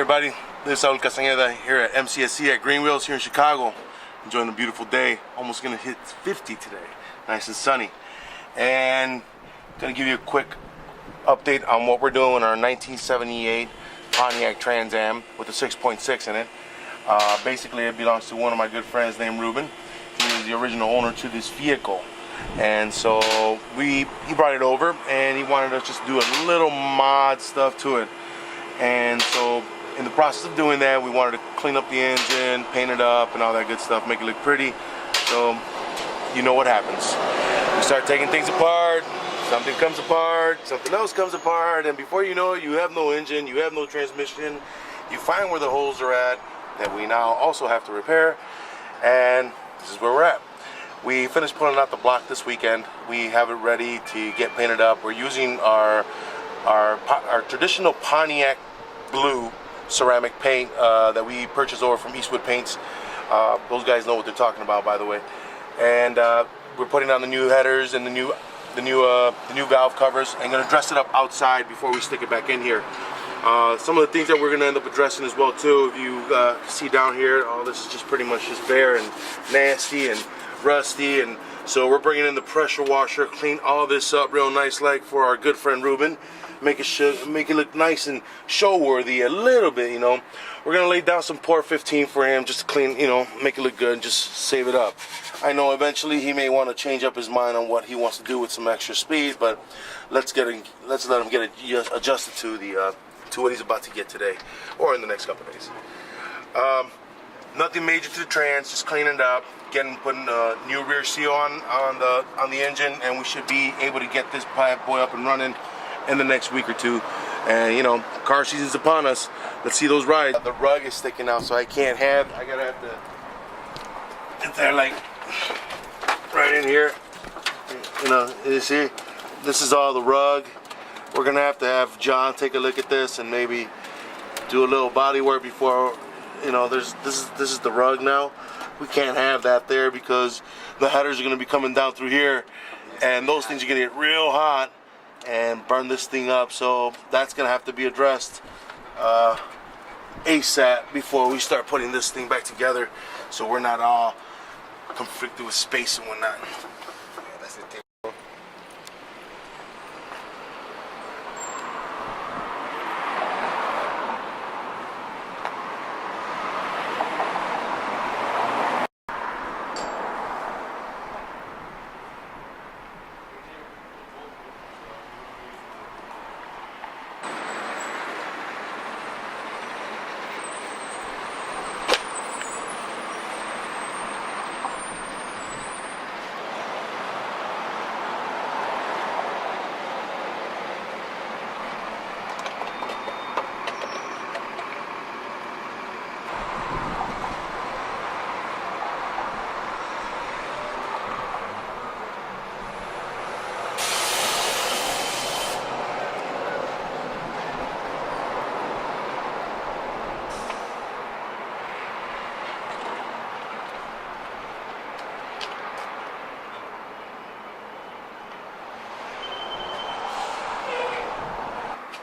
everybody, this is Saul Castañeda here at mcscgreenwheels here in Chicago. Enjoying the beautiful day. Almost gonna hit 50 today. Nice and sunny. And gonna give you a quick update on what we're doing on our 1978 Pontiac Trans Am with a 6.6 in it. Basically it belongs to one of my good friends named Ruben. He is the original owner to this vehicle. And so he brought it over and he wanted us just to do a little mod stuff to it. And so in the process of doing that, we wanted to clean up the engine, paint it up and all that good stuff, make it look pretty. So you know what happens. We start taking things apart, something comes apart, something else comes apart, and before you know it, you have no engine, you have no transmission. You find where the holes are at that we now also have to repair, and this is where we're at. We finished pulling out the block this weekend. We have it ready to get painted up. We're using our traditional Pontiac blue ceramic paint that we purchased over from Eastwood Paints. Those guys know what they're talking about, by the way. And we're putting on the new headers and the new valve covers, and going to dress it up outside before we stick it back in here. Some of the things that we're going to end up addressing as well too, if you see down here, all this is just pretty much just bare and nasty and rusty, and so we're bringing in the pressure washer, clean all this up real nice like for our good friend Ruben. Make it look nice and show worthy a little bit, you know. We're gonna lay down some Port 15 for him just to clean, you know, make it look good and just save it up. I know eventually he may want to change up his mind on what he wants to do with some extra speed, but let's let him get it adjusted to what he's about to get today or in the next couple of days. Nothing major to the trans, just cleaning it up, putting a new rear seal on the engine, and we should be able to get this bad boy up and running in the next week or two. And you know, car season's upon us. Let's see those rides. The rug is sticking out, so I gotta have to get there like right in here. You know, you see, this is all the rug. We're gonna have to have John take a look at this and maybe do a little body work before, you know, this is the rug now. We can't have that there because the headers are gonna be coming down through here, and those things are gonna get real hot and burn this thing up. So that's gonna have to be addressed ASAP before we start putting this thing back together, so we're not all conflicted with space and whatnot. Yeah, that's it.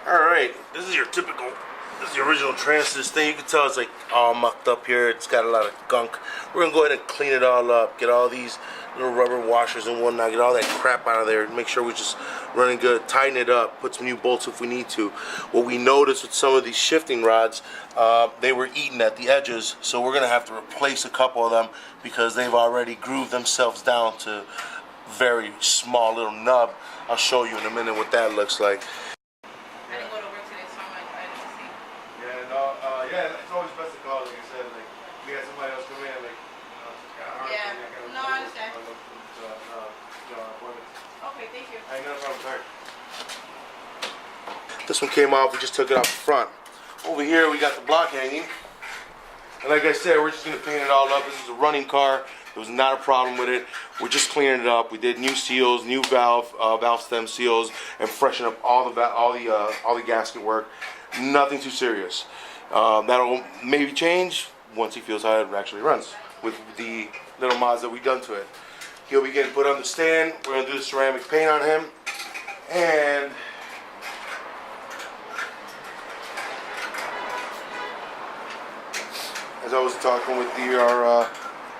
Alright, this is the original trans to this thing. You can tell it's like all mucked up here. It's got a lot of gunk. We're going to go ahead and clean it all up. Get all these little rubber washers and whatnot. Get all that crap out of there. Make sure we're just running good. Tighten it up. Put some new bolts if we need to. What we noticed with some of these shifting rods, they were eating at the edges. So we're going to have to replace a couple of them because they've already grooved themselves down to very small little nub. I'll show you in a minute what that looks like. Yeah, it's always best to call, like I said, like, we had somebody else come in, like, no, I understand. Okay, thank you. I ain't got a problem, sorry. This one came off, we just took it off the front. Over here, we got the block hanging. And like I said, we're just going to paint it all up. This is a running car. There was not a problem with it. We're just cleaning it up. We did new seals, new valve stem seals, and freshen up all the gasket work. Nothing too serious. That'll maybe change once he feels how it actually runs with the little mods that we've done to it. He'll be getting put on the stand. We're going to do the ceramic paint on him. And as I was talking with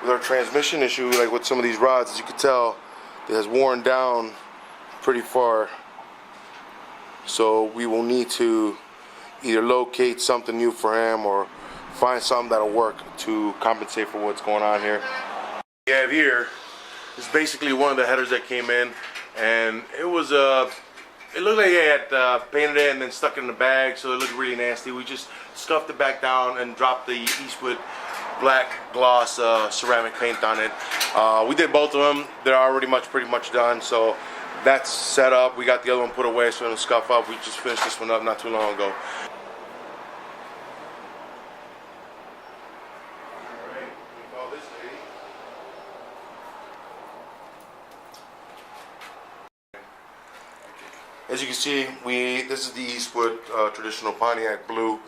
our transmission issue, like with some of these rods, as you can tell, it has worn down pretty far. So we will need to either locate something new for him or find something that'll work to compensate for what's going on here. What we have here is basically one of the headers that came in, and it was it looked like he had painted it and then stuck it in the bag, so it looked really nasty. We just scuffed it back down and dropped the Eastwood black gloss ceramic paint on it. We did both of them. They're already pretty much done, so that's set up. We got the other one put away so it'll scuff up. We just finished this one up not too long ago. Alright, we call this lady. As you can see, this is the Eastwood traditional Pontiac blue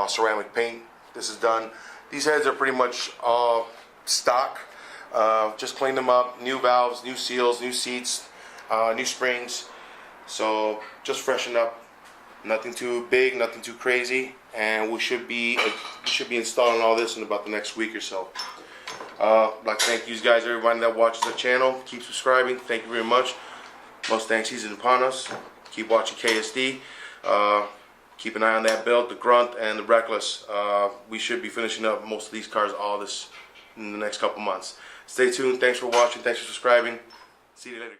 ceramic paint. This is done. These heads are pretty much all stock. Just cleaned them up. New valves, new seals, new seats, new springs. So just freshen up. Nothing too big, nothing too crazy, and we should be installing all this in about the next week or so. I'd like to thank you guys, everybody that watches the channel. Keep subscribing. Thank you very much. Mustang season upon us. Keep watching KSD. Keep an eye on that build, the Grunt, and the Reckless. We should be finishing up most of these cars all this in the next couple months. Stay tuned. Thanks for watching. Thanks for subscribing. See you later, guys.